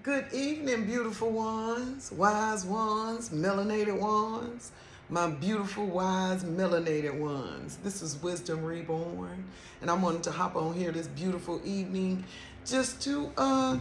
Good evening, beautiful ones, wise ones, melanated ones, my beautiful, wise, melanated ones. This is Wisdom Reborn, and I wanted to hop on here this beautiful evening just to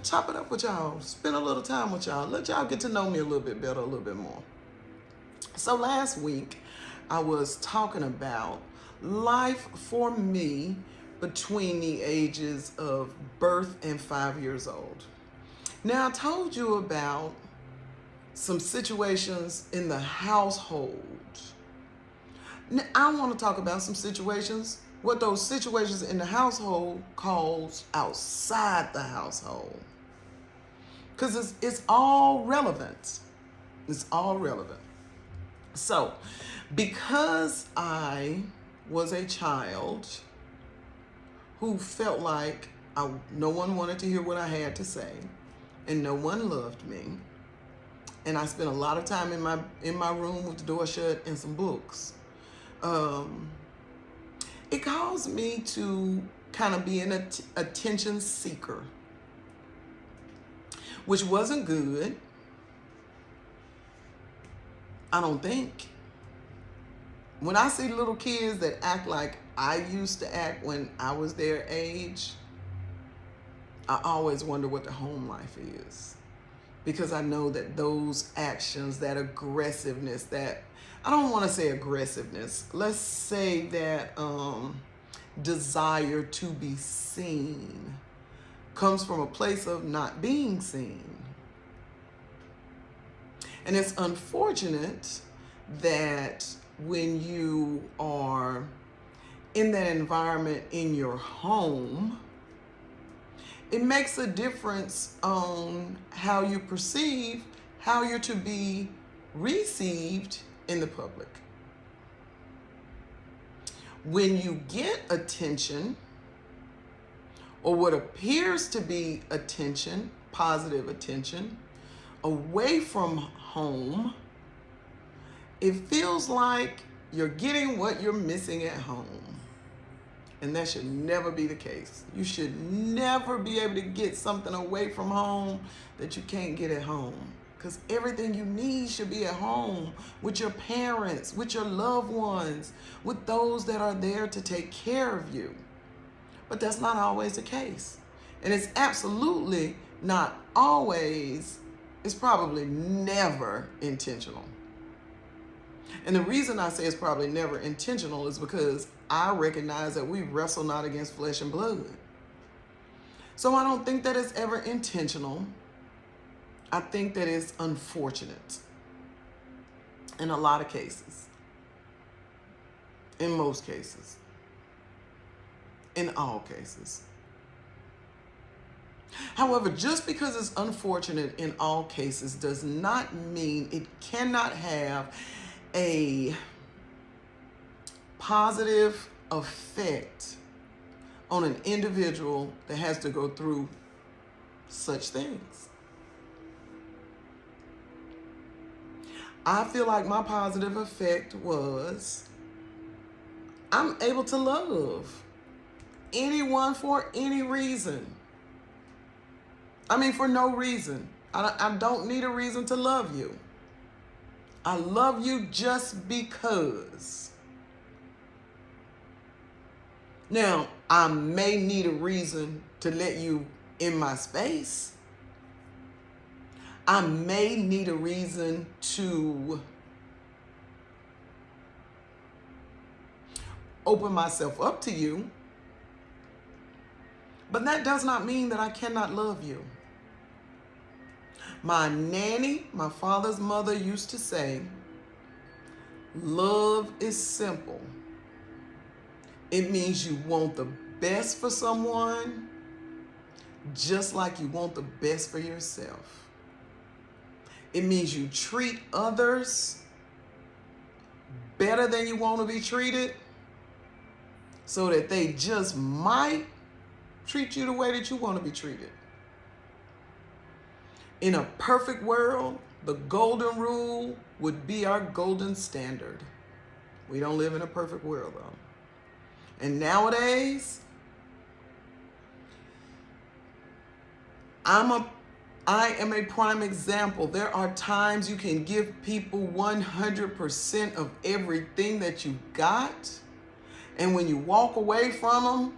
chop it up with y'all, spend a little time with y'all, let y'all get to know me a little bit better, a little bit more. So last week, I was talking about life for me between the ages of birth and 5 years old. Now, I told you about some situations in the household. Now, I want to talk about some situations, what those situations in the household calls outside the household. Because it's all relevant. It's all relevant. So, because I was a child who felt like no one wanted to hear what I had to say, and no one loved me, and I spent a lot of time in my room with the door shut and some books. It caused me to kind of be an attention seeker, which wasn't good. I don't think. When I see little kids that act like I used to act when I was their age, I always wonder what the home life is. Because I know that those actions, that aggressiveness, that, I don't want to say aggressiveness, let's say that desire to be seen comes from a place of not being seen. And it's unfortunate that when you are in that environment in your home, it makes a difference on how you perceive how you're to be received in the public. When you get attention, or what appears to be attention, positive attention, away from home, it feels like you're getting what you're missing at home. And that should never be the case. You should never be able to get something away from home that you can't get at home. Because everything you need should be at home with your parents, with your loved ones, with those that are there to take care of you. But that's not always the case. And it's absolutely not always, it's probably never intentional. And the reason I say it's probably never intentional is because I recognize that we wrestle not against flesh and blood. So I don't think that it's ever intentional. I think that it's unfortunate in a lot of cases. In most cases. In all cases. However, just because it's unfortunate in all cases does not mean it cannot have a positive effect on an individual that has to go through such things. I feel like my positive effect was I'm able to love anyone for any reason. I mean, for no reason. I don't need a reason to love you. I love you just because. Now, I may need a reason to let you in my space. I may need a reason to open myself up to you. But that does not mean that I cannot love you. My nanny, my father's mother, used to say, love is simple. It means you want the best for someone just like you want the best for yourself. It means you treat others better than you want to be treated so that they just might treat you the way that you want to be treated. In a perfect world, the golden rule would be our golden standard. We don't live in a perfect world, though. And nowadays, I'm a I am a prime example. There are times you can give people 100% of everything that you got, and when you walk away from them,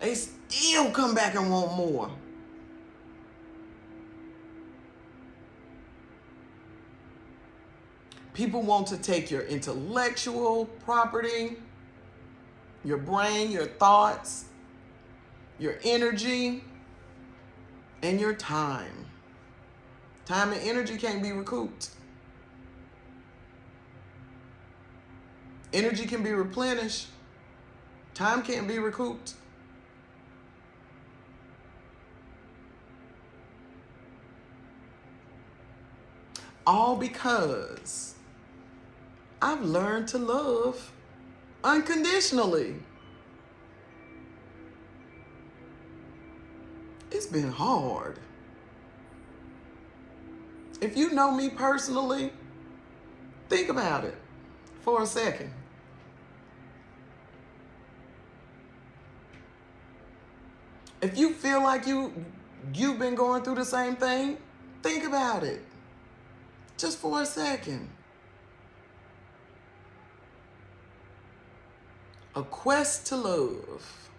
they still come back and want more. People want to take your intellectual property, your brain, your thoughts, your energy, and your time. Time and energy can't be recouped. Energy can be replenished. Time can't be recouped. All because I've learned to love unconditionally. It's been hard. If you know me personally, think about it for a second. If you feel like you've been going through the same thing, think about it. Just for a second. A Quest to Love.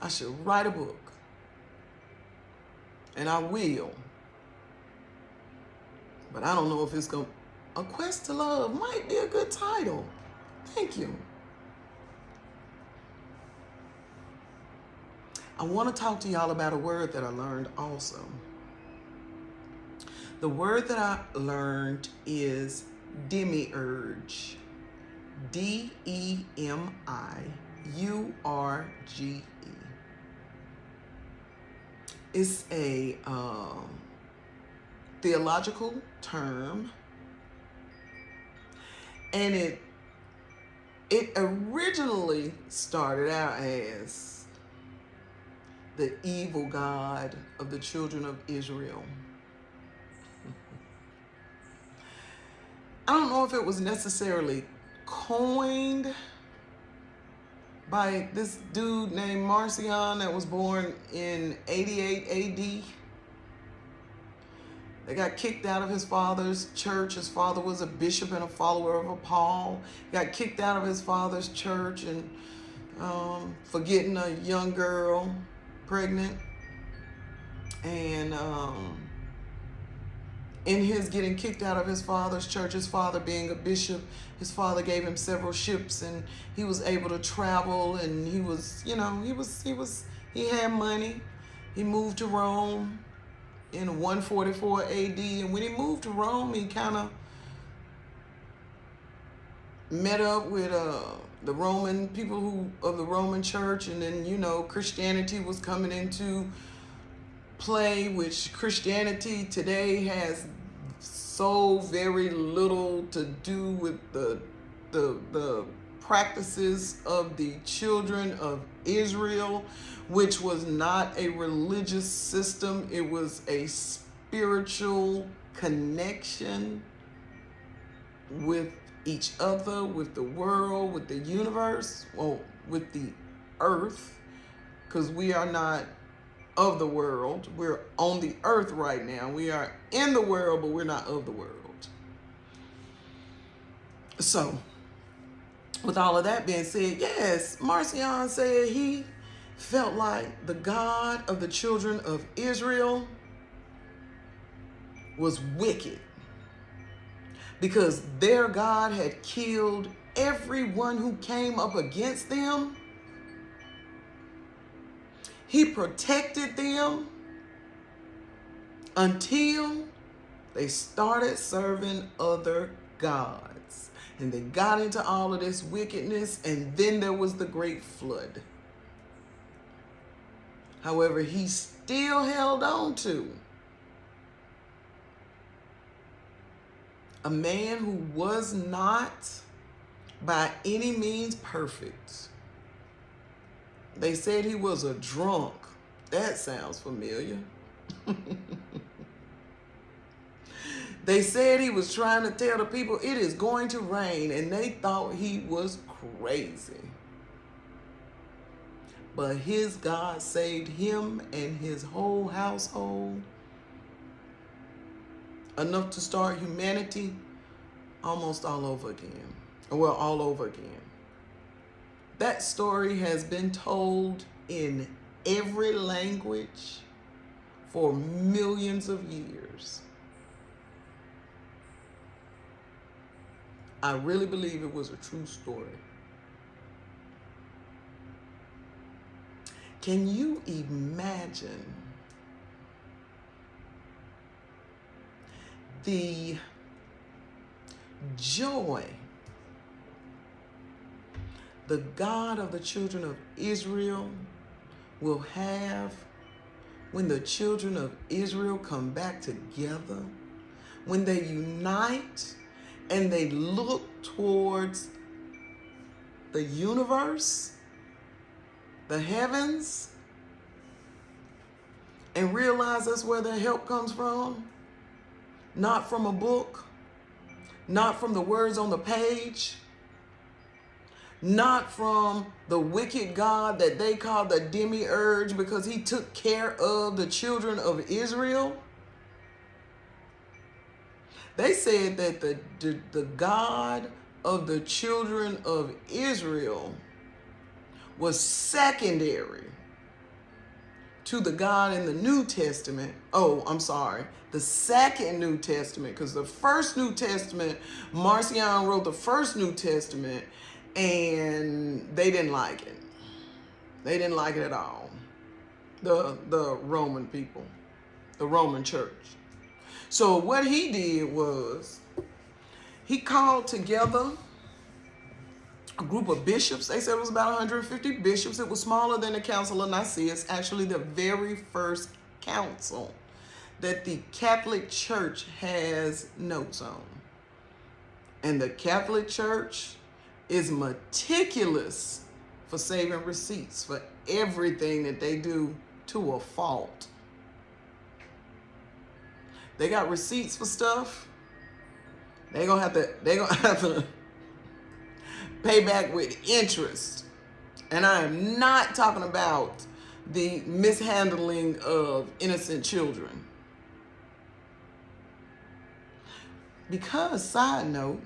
I should write a book. And I will. But I don't know if it's going to... A Quest to Love might be a good title. Thank you. I want to talk to y'all about a word that I learned also. The word that I learned is demiurge. D-E-M-I-U-R-G-E. It's a theological term, and it originally started out as the evil god of the children of Israel. I don't know if it was necessarily coined by this dude named Marcion that was born in 88 AD. They got kicked out of his father's church. His father was a bishop and a follower of Paul. Got kicked out of his father's church and for getting a young girl pregnant. And in his getting kicked out of his father's church, his father being a bishop, his father gave him several ships, and he was able to travel, and he was, he had money. He moved to Rome in 144 AD, and when he moved to Rome, he kind of met up with the Roman people of the Roman church, and then, Christianity was coming into play, which Christianity today has so very little to do with the practices of the children of Israel, which was not a religious system. It was a spiritual connection with each other, with the world, with the universe, well, with the earth, because we are not of the world. We're on the earth right now. We are in the world, but we're not of the world. So, with all of that being said, yes, Marcion said he felt like the God of the children of Israel was wicked because their God had killed everyone who came up against them. He protected them until they started serving other gods. And they got into all of this wickedness, and then there was the great flood. However, he still held on to a man who was not by any means perfect. They said he was a drunk. That sounds familiar. They said he was trying to tell the people it is going to rain, and they thought he was crazy. But his God saved him and his whole household enough to start humanity almost all over again. Well, all over again. That story has been told in every language for millions of years. I really believe it was a true story. Can you imagine the joy the God of the children of Israel will have when the children of Israel come back together, when they unite and they look towards the universe, the heavens, and realize that's where their help comes from? Not from a book, not from the words on the page, not from the wicked God that they call the demiurge because he took care of the children of Israel. They said that the God of the children of Israel was secondary to the God in the New Testament. Oh, I'm sorry. The second New Testament, because the first New Testament, Marcion wrote the first New Testament, and they didn't like it. They didn't like it at all. The Roman people, the Roman church. So what he did was he called together a group of bishops. They said it was about 150 bishops. It was smaller than the Council of Nicaea. It's actually the very first council that the Catholic Church has notes on. And the Catholic Church is meticulous for saving receipts for everything that they do to a fault. They got receipts for stuff. They're gonna have to pay back with interest. And I am not talking about the mishandling of innocent children. Because, side note,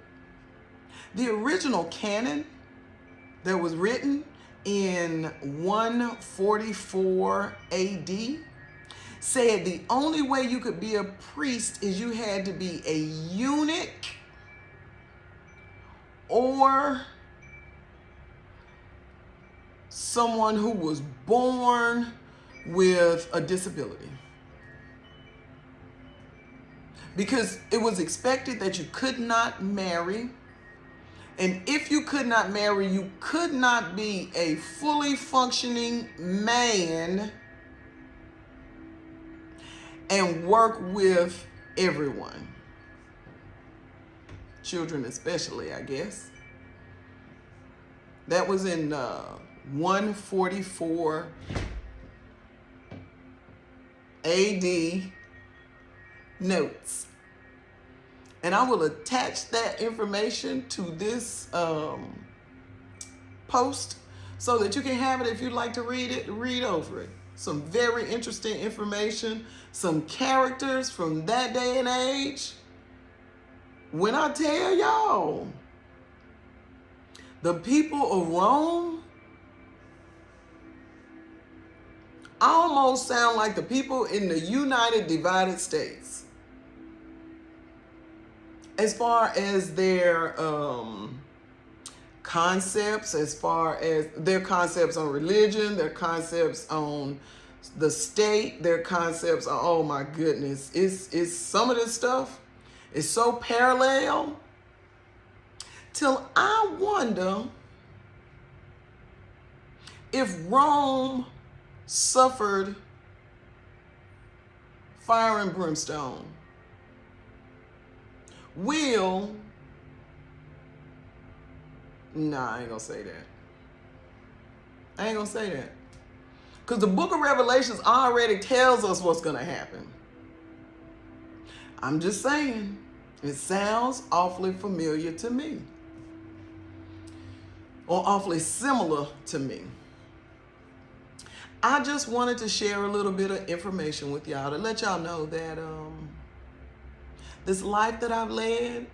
the original canon that was written in 144 AD said the only way you could be a priest is you had to be a eunuch or someone who was born with a disability. Because it was expected that you could not marry. And if you could not marry, you could not be a fully functioning man and work with everyone. Children especially, I guess. That was in 144 AD notes. And I will attach that information to this post so that you can have it if you'd like to read it, read over it. Some very interesting information, some characters from that day and age. When I tell y'all, the people of Rome almost sound like the people in the United Divided States. As far as their concepts, as far as their concepts on religion, their concepts on the state, their concepts on, oh my goodness, it's some of this stuff is so parallel till I wonder if Rome suffered fire and brimstone. I ain't gonna say that. I ain't gonna say that. Because the book of Revelations already tells us what's gonna happen. I'm just saying, it sounds awfully familiar to me. Or awfully similar to me. I just wanted to share a little bit of information with y'all to let y'all know that This life that I've led,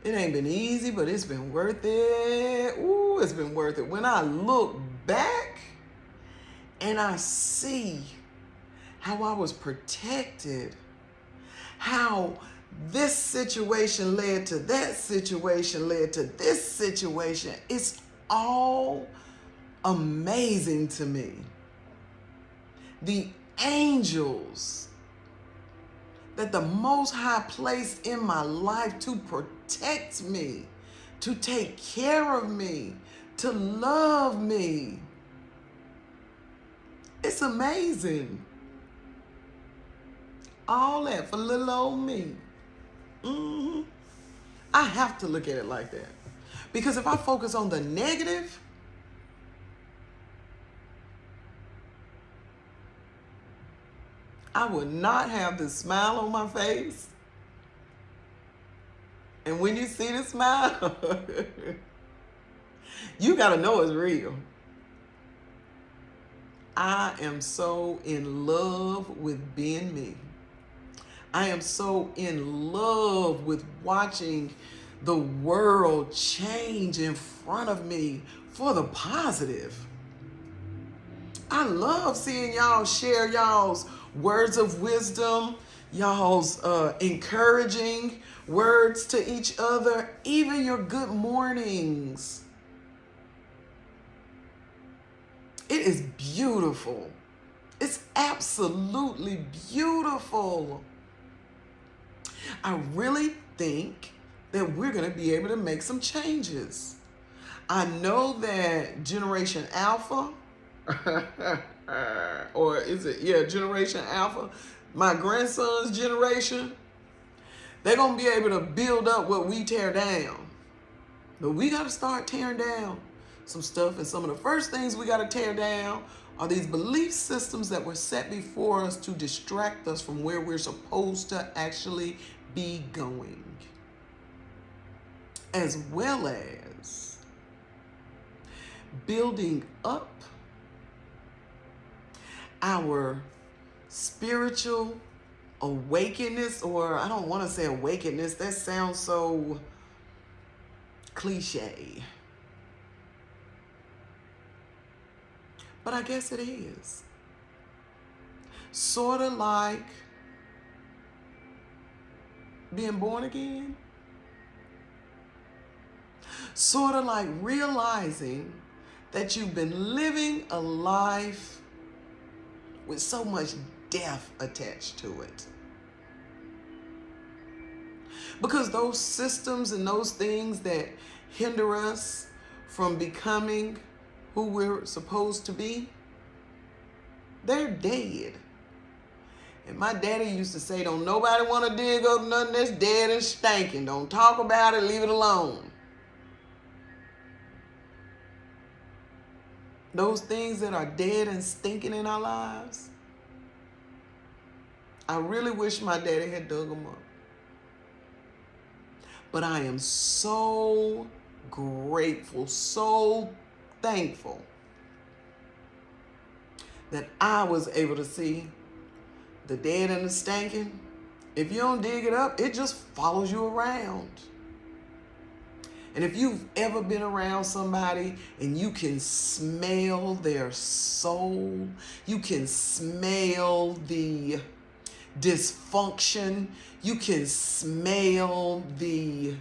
it ain't been easy, but it's been worth it. Ooh, it's been worth it. When I look back and I see how I was protected, how this situation led to that situation, led to this situation, it's all amazing to me. The angels that the Most High placed in my life to protect me, to take care of me, to love me. It's amazing. All that for little old me. I have to look at it like that. Because if I focus on the negative, I would not have this smile on my face. And when you see the smile, you got to know it's real. I am so in love with being me. I am so in love with watching the world change in front of me for the positive. I love seeing y'all share y'all's words of wisdom, y'all's encouraging words to each other, even your good mornings. It is beautiful. It's absolutely beautiful. I really think that we're going to be able to make some changes. I know that Generation Alpha, or is it, yeah, Generation Alpha, my grandson's generation, they're going to be able to build up what we tear down. But we got to start tearing down some stuff. And some of the first things we got to tear down are these belief systems that were set before us to distract us from where we're supposed to actually be going. As well as building up our spiritual awakeness, or I don't want to say awakeness, that sounds so cliche. But I guess it is. Sort of like being born again. Sort of like realizing that you've been living a life with so much death attached to it. Because those systems and those things that hinder us from becoming who we're supposed to be, they're dead. And my daddy used to say, don't nobody want to dig up nothing that's dead and stinking. Don't talk about it, leave it alone. Those things that are dead and stinking in our lives, I really wish my daddy had dug them up. But I am so grateful, so thankful that I was able to see the dead and the stinking. If you don't dig it up, it just follows you around. And if you've ever been around somebody and you can smell their soul, you can smell the dysfunction, you can smell the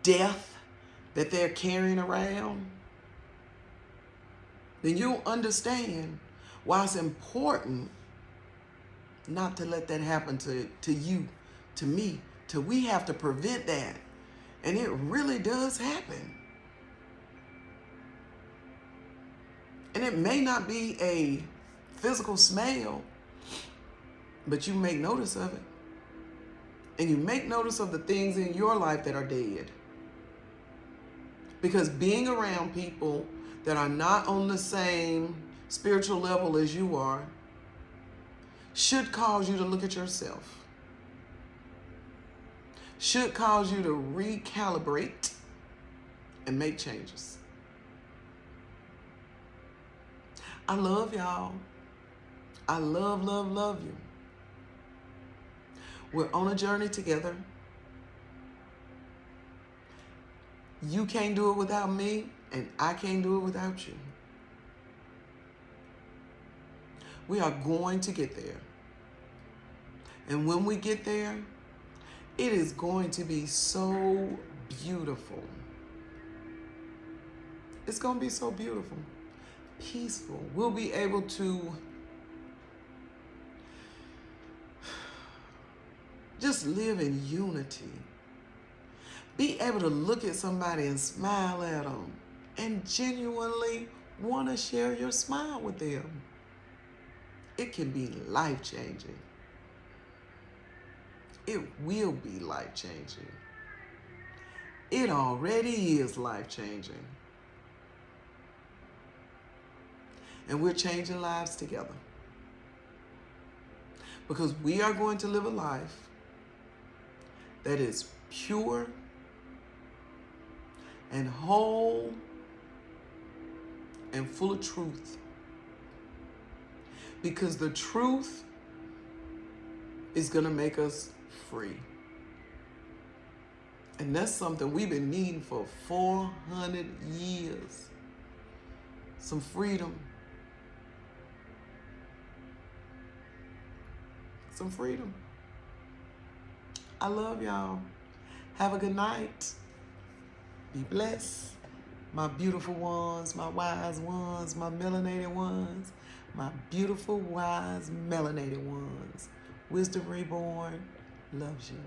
death that they're carrying around, then you'll understand why it's important not to let that happen to you, to me, till we have to prevent that. And it really does happen. And it may not be a physical smell, but you make notice of it. And you make notice of the things in your life that are dead. Because being around people that are not on the same spiritual level as you are should cause you to look at yourself. Should cause you to recalibrate and make changes. I love y'all. I love, love, love you. We're on a journey together. You can't do it without me, and I can't do it without you. We are going to get there. And when we get there, it is going to be so beautiful. It's going to be so beautiful, peaceful. We'll be able to just live in unity. Be able to look at somebody and smile at them and genuinely want to share your smile with them. It can be life-changing. It will be life-changing. It already is life-changing. And we're changing lives together. Because we are going to live a life that is pure and whole and full of truth. Because the truth is going to make us free. And that's something we've been needing for 400 years. Some freedom. Some freedom. I love y'all. Have a good night. Be blessed. My beautiful ones, my wise ones, my melanated ones, my beautiful, wise, melanated ones. Wisdom Reborn loves you.